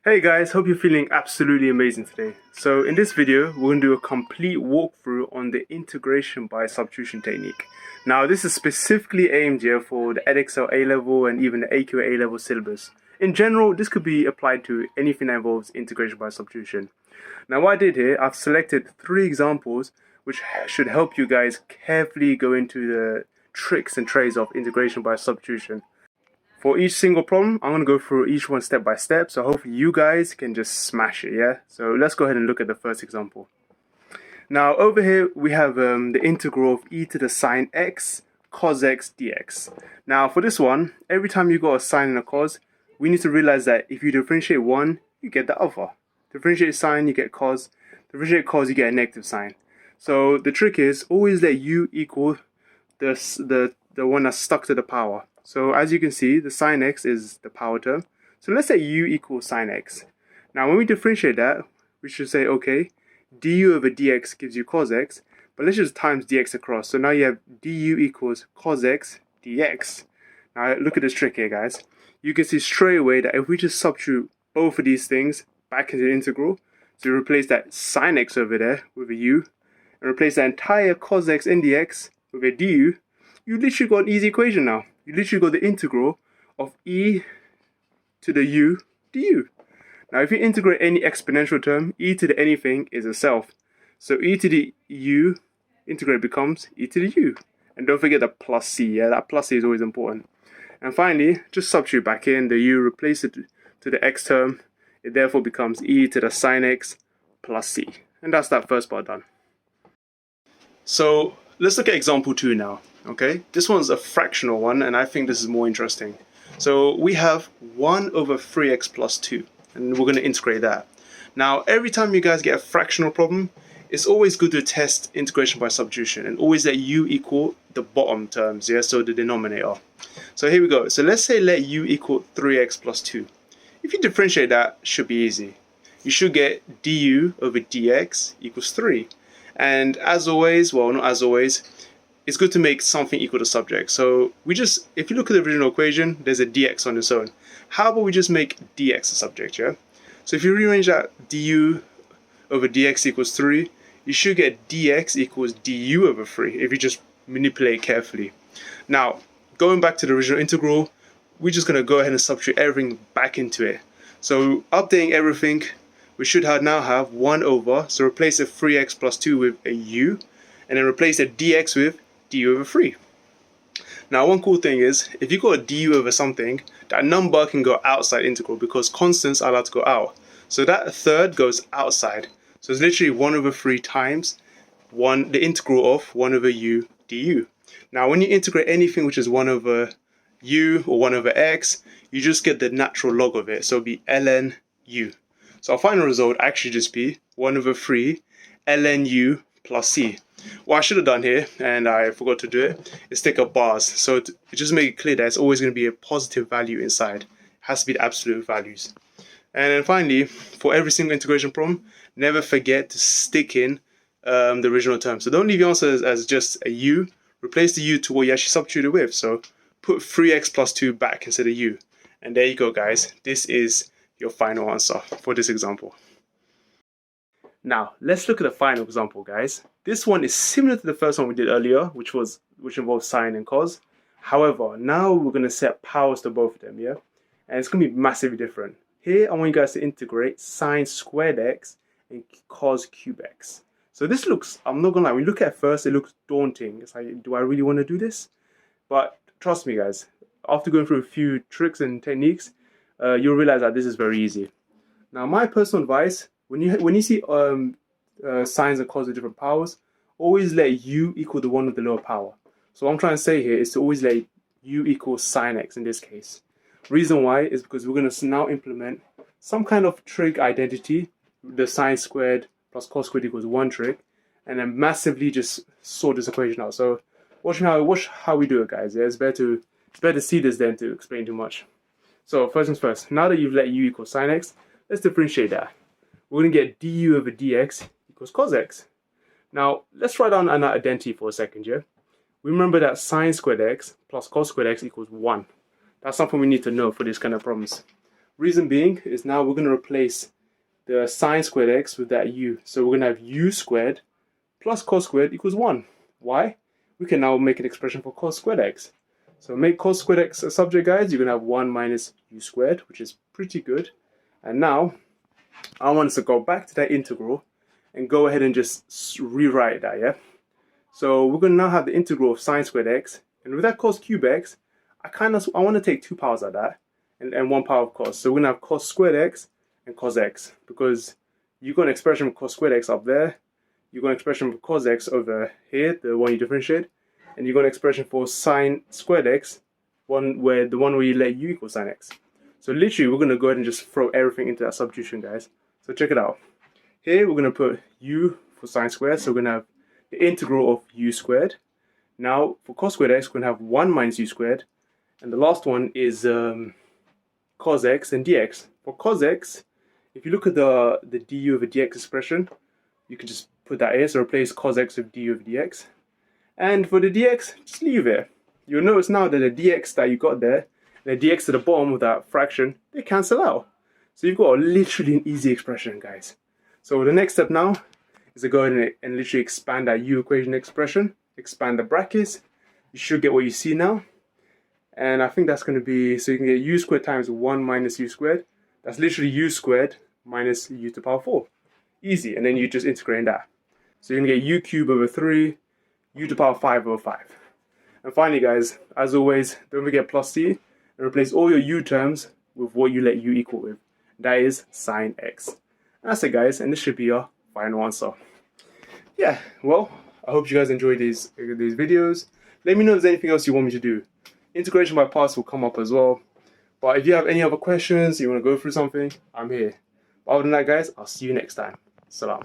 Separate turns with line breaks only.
Hey guys, hope you're feeling absolutely amazing today. So in this video, we're going to do a complete walkthrough on the integration by substitution technique. Now this is specifically aimed here for the EdXL A-level and even the AQ A-level syllabus. In general, this could be applied to anything that involves integration by substitution. Now what I did here, I've selected 3 examples which should help you guys carefully go into the tricks and trades of integration by substitution. For each single problem, I'm going to go through each one step by step, so hopefully you guys can just smash it, yeah? So let's go ahead and look at the first example. Now over here we have the integral of e to the sine x cos x dx. Now for this one, every time you got a sine and a cos, we need to realize that if you differentiate one, you get the other. Differentiate sine, you get cos. Differentiate cos, you get a negative sign. So the trick is always let u equal the one that's stuck to the power. So as you can see, the sine x is the power term. So let's say u equals sine x. Now when we differentiate that, we should say, okay, du over dx gives you cos x, but let's just times dx across. So now you have du equals cos x dx. Now look at this trick here, guys. You can see straight away that if we just substitute both of these things back into the integral, so you replace that sine x over there with a u, and replace that entire cos x in dx with a du, you literally got an easy equation now. You literally got the integral of e to the u du. Now if you integrate any exponential term, e to the anything is a self. So e to the u integrate becomes e to the u. And don't forget the plus c, yeah, that plus c is always important. And finally, just substitute back in the u, replace it to the x term. It therefore becomes e to the sine x plus c. And that's that first part done. So let's look at example 2 now. Okay, this one's a fractional one, and I think this is more interesting. So we have 1 over 3x plus 2, and we're going to integrate that. Now, every time you guys get a fractional problem, it's always good to test integration by substitution, and always let u equal the bottom terms, yeah, so the denominator. So here we go. So let's say let u equal 3x plus 2. If you differentiate that, it should be easy. You should get du over dx equals 3. And as always, well, not as always, it's good to make something equal to subject. So we just, if you look at the original equation, there's a dx on its own. How about we just make dx a subject, yeah? So if you rearrange that du over dx equals 3, you should get dx equals du over 3 if you just manipulate carefully. Now, going back to the original integral, we're just going to go ahead and substitute everything back into it. So updating everything, we should now have 1 over, so replace the 3x plus 2 with a u, and then replace the dx with du over 3. Now one cool thing is, if you got a du over something, that number can go outside integral because constants are allowed to go out. So that third goes outside. So it's literally 1 over 3 times the integral of 1 over u du. Now when you integrate anything which is 1 over u or 1 over x, you just get the natural log of it. So it'll be ln u. So our final result actually just be 1 over 3 ln u plus c. What I should have done here, and I forgot to do it, is take up bars. So it just make it clear that it's always going to be a positive value inside. It has to be the absolute values. And then finally, for every single integration problem, never forget to stick in the original term. So don't leave your answer as just a u. Replace the u to what you actually substituted with. So put 3x plus 2 back instead of u. And there you go, guys. This is your final answer for this example. Now, let's look at the final example, guys. This one is similar to the first one we did earlier, which involved sine and cos. However, now we're going to set powers to both of them, yeah? And it's going to be massively different. Here, I want you guys to integrate sine squared x and cos cube x. So this looks, I'm not going to lie, when you look at it first, it looks daunting. It's like, do I really want to do this? But trust me, guys, after going through a few tricks and techniques, you'll realize that this is very easy. Now, my personal advice, when you see sines and cos with different powers, always let u equal the one with the lower power. So what I'm trying to say here is to always let u equal sine x in this case. Reason why is because we're going to now implement some kind of trig identity, the sine squared plus cos squared equals 1 trig, and then massively just sort this equation out. So watch how we do it, guys. Yeah, it's better to see this than to explain too much. So first things first, now that you've let u equal sine x, let's differentiate that. We're going to get du over dx equals cos x. Now, let's write down an identity for a second, yeah? Remember that sine squared x plus cos squared x equals 1. That's something we need to know for this kind of problems. Reason being is now we're going to replace the sine squared x with that u. So we're going to have u squared plus cos squared equals 1. Why? We can now make an expression for cos squared x. So make cos squared x a subject, guys. You're going to have 1 minus u squared, which is pretty good. And now I want us to go back to that integral and go ahead and just rewrite that, yeah? So we're going to now have the integral of sine squared x. And with that cos cube x, I want to take 2 powers of that and 1 power of cos. So we're going to have cos squared x and cos x, because you've got an expression for cos squared x up there, you've got an expression for cos x over here, the one you differentiate, and you've got an expression for sine squared x, the one where you let u equal sine x. So literally we're going to go ahead and just throw everything into that substitution, guys. So check it out. Here we're going to put u for sine squared, so we're going to have the integral of u squared. Now for cos squared x, we're going to have 1 minus u squared, and the last one is cos x and dx. For cos x, if you look at the du over dx expression, you can just put that here, so replace cos x with du over dx. And for the dx, just leave it. You'll notice now that the dx that you got there, and the dx to the bottom of that fraction, they cancel out. So you've got literally an easy expression, guys. So the next step now is to go ahead and literally expand that u equation expression, expand the brackets. You should get what you see now. And I think that's going to be, so you can get u squared times 1 minus u squared. That's literally u squared minus u to the power 4. Easy. And then you just integrate that. So you're going to get u cubed over 3, u to the power 5 over 5. And finally, guys, as always, don't forget plus c, and replace all your u terms with what you let u equal with. That is sine x. And that's it, guys, and this should be your final answer. Yeah, well, I hope you guys enjoyed these videos. Let me know if there's anything else you want me to do. Integration by parts will come up as well. But if you have any other questions, you want to go through something, I'm here. But other than that, guys, I'll see you next time. Salam.